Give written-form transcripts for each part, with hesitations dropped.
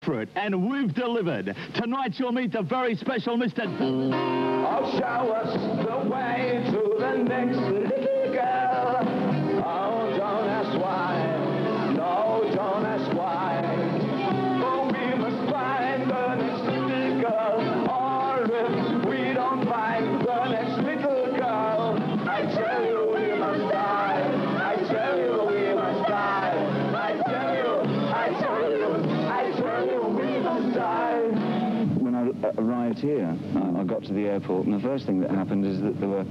for it, and we've delivered. Tonight you'll meet the very special Mr. Oh, show us the way to the next little girl. Oh, don't ask why. No, don't ask why. For we must find the next little girl. Or if we don't find the next little girl, I tell you we must die. I tell you we must die. I tell you we must die. When I arrived here, I got to the airport, and the first thing that happened is that there were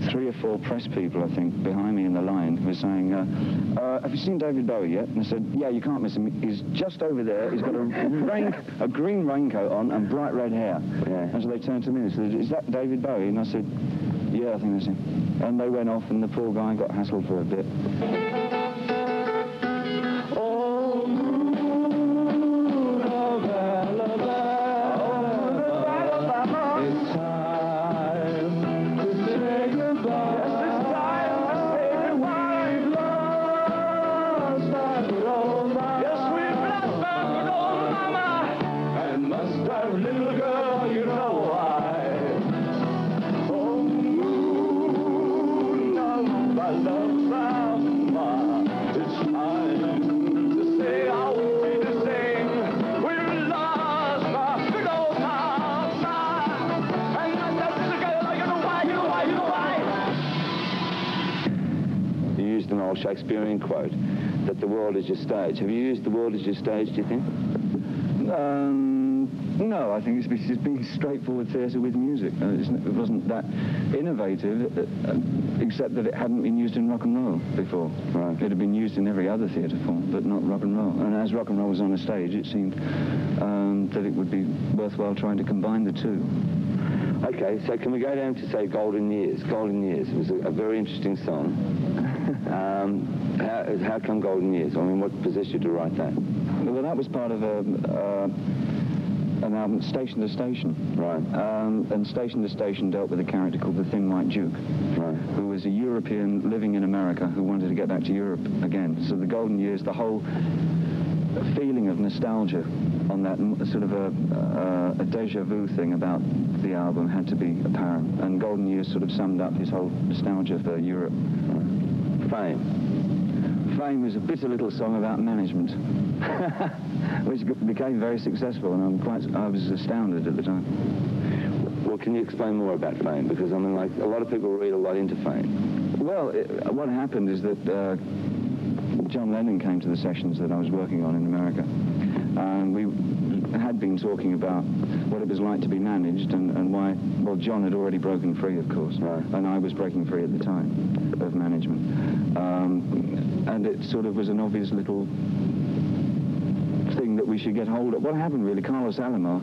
3 or 4 press people, I think, behind me in the line, who were saying, have you seen David Bowie yet? And I said, yeah, you can't miss him. He's just over there. He's got a green raincoat on and bright red hair. Yeah. And so they turned to me and said, is that David Bowie? And I said, yeah, I think that's him. And they went off, and the poor guy got hassled for a bit. Shakespearean quote that the world is your stage. Have you used the world as your stage, do you think? No, I think it's just being straightforward theatre with music. It wasn't that innovative, except that it hadn't been used in rock and roll before. Right. It had been used in every other theatre form, but not rock and roll. And as rock and roll was on a stage, it seemed that it would be worthwhile trying to combine the two. Okay, so can we go down to, say, Golden Years? Golden Years was a very interesting song. How come Golden Years? I mean, what possessed you to write that? Well, that was part of an album, Station to Station. Right. And Station to Station dealt with a character called the Thin White Duke, right, who was a European living in America who wanted to get back to Europe again. So the Golden Years, the whole feeling of nostalgia on that sort of a deja vu thing about the album had to be apparent. And Golden Years sort of summed up his whole nostalgia for Europe. Fame was a bitter little song about management, which became very successful, and I was astounded at the time. Well, can you explain more about Fame? Because, I mean, like, a lot of people read a lot into Fame. Well, what happened is that John Lennon came to the sessions that I was working on in America, and we had been talking about what it was like to be managed and why. Well, John had already broken free, of course, right, and I was breaking free at the time of management, and it sort of was an obvious little thing that we should get hold of. What happened really, Carlos Alomar,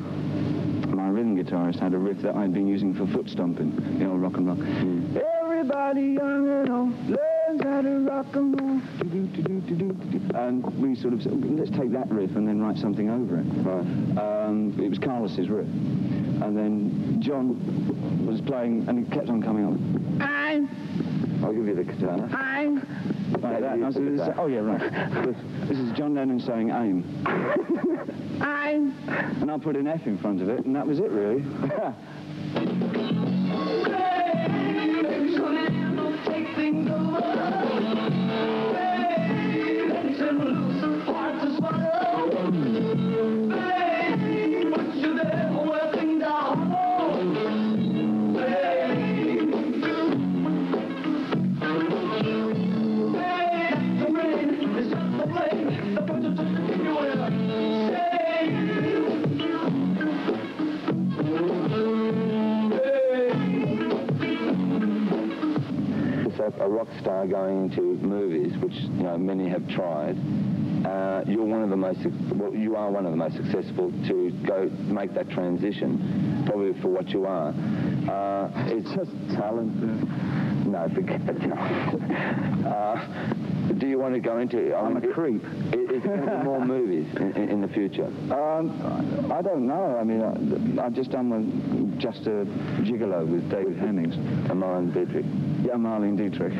my rhythm guitarist, had a riff that I'd been using for foot stomping, you know, rock and roll. Everybody young and old learns how to rock and roll. And we sort of said, let's take that riff and then write something over it. Right. It was Carlos's riff. And then John was playing, and it kept on coming up. I'll give you the guitar. Like that. And I said, oh yeah, right. This is John Lennon saying aim. And I put an F in front of it, and that was it really. A rock star going into movies, which, you know, many have tried. You're one of the most, well, you are one of the most successful to go make that transition, probably for what you are. It's just talent. No, forget talent. Do you want to go into? I'm a creep. Is there going to be more movies in the future? I don't know. I mean, I've just done Just a Gigolo with David Hemmings. And Marlene Dietrich. Yeah, Marlene Dietrich.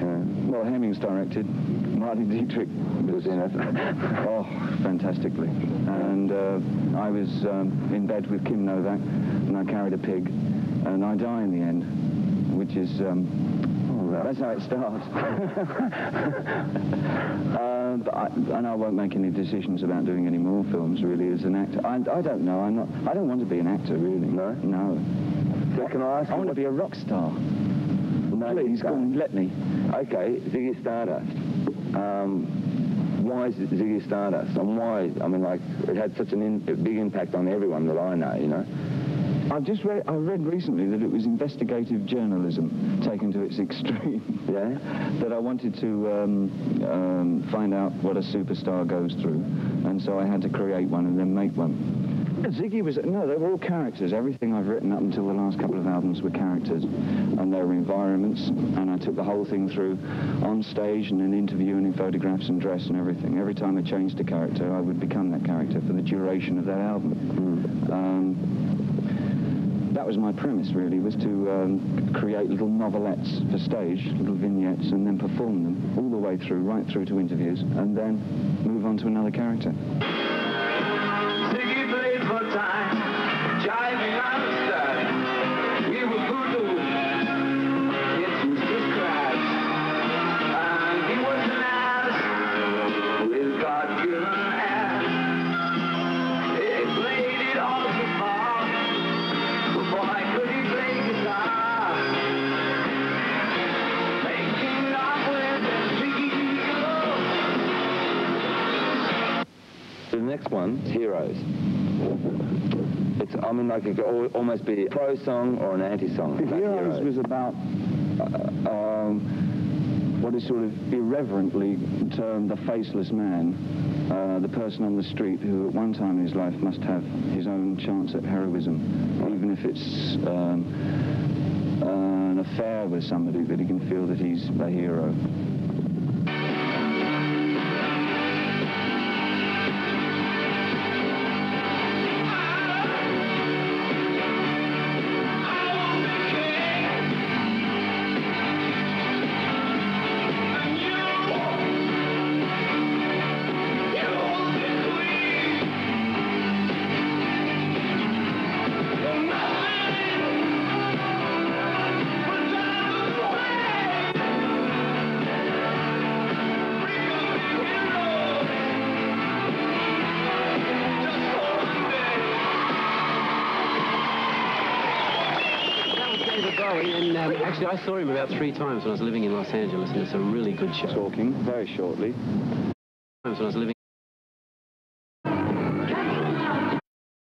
Well, Hemmings directed, Marlene Dietrich was in it. Oh, fantastically. And I was in bed with Kim Novak, and I carried a pig, and I die in the end, which is... that's how it starts. And I won't make any decisions about doing any more films, really, as an actor. I don't know. I don't want to be an actor, really. No? No. So can I ask I want to be a rock star. No, please, go on, let me. Okay, Ziggy Stardust. Why is it Ziggy Stardust? And why? I mean, like, it had such a big impact on everyone that I know, you know? I read recently that it was investigative journalism taken to its extreme. Yeah? That I wanted to find out what a superstar goes through, and so I had to create one and then make one. Ziggy was... No, they were all characters. Everything I've written up until the last couple of albums were characters, and they were environments, and I took the whole thing through on stage and in interview and in photographs and dress and everything. Every time I changed a character, I would become that character for the duration of that album. That was my premise, really, was to create little novelettes for stage, little vignettes, and then perform them all the way through, right through to interviews, and then move on to another character. Ziggy played for time, jiving on the side. We were voodoo, it's Mr. Krabs. And he was an ass, with God-given ass. He played it all so far. Boy, could he play guitar? Making up with the Ziggy. The next one, Heroes. It's, I mean, like, it could almost be a pro song or an anti-song. Heroes was about what is sort of irreverently termed the faceless man, the person on the street who at one time in his life must have his own chance at heroism, even if it's an affair with somebody, that he can feel that he's a hero. Bowie, and actually I saw him about 3 times when I was living in Los Angeles, and it's a really good show. Talking very shortly. When I was living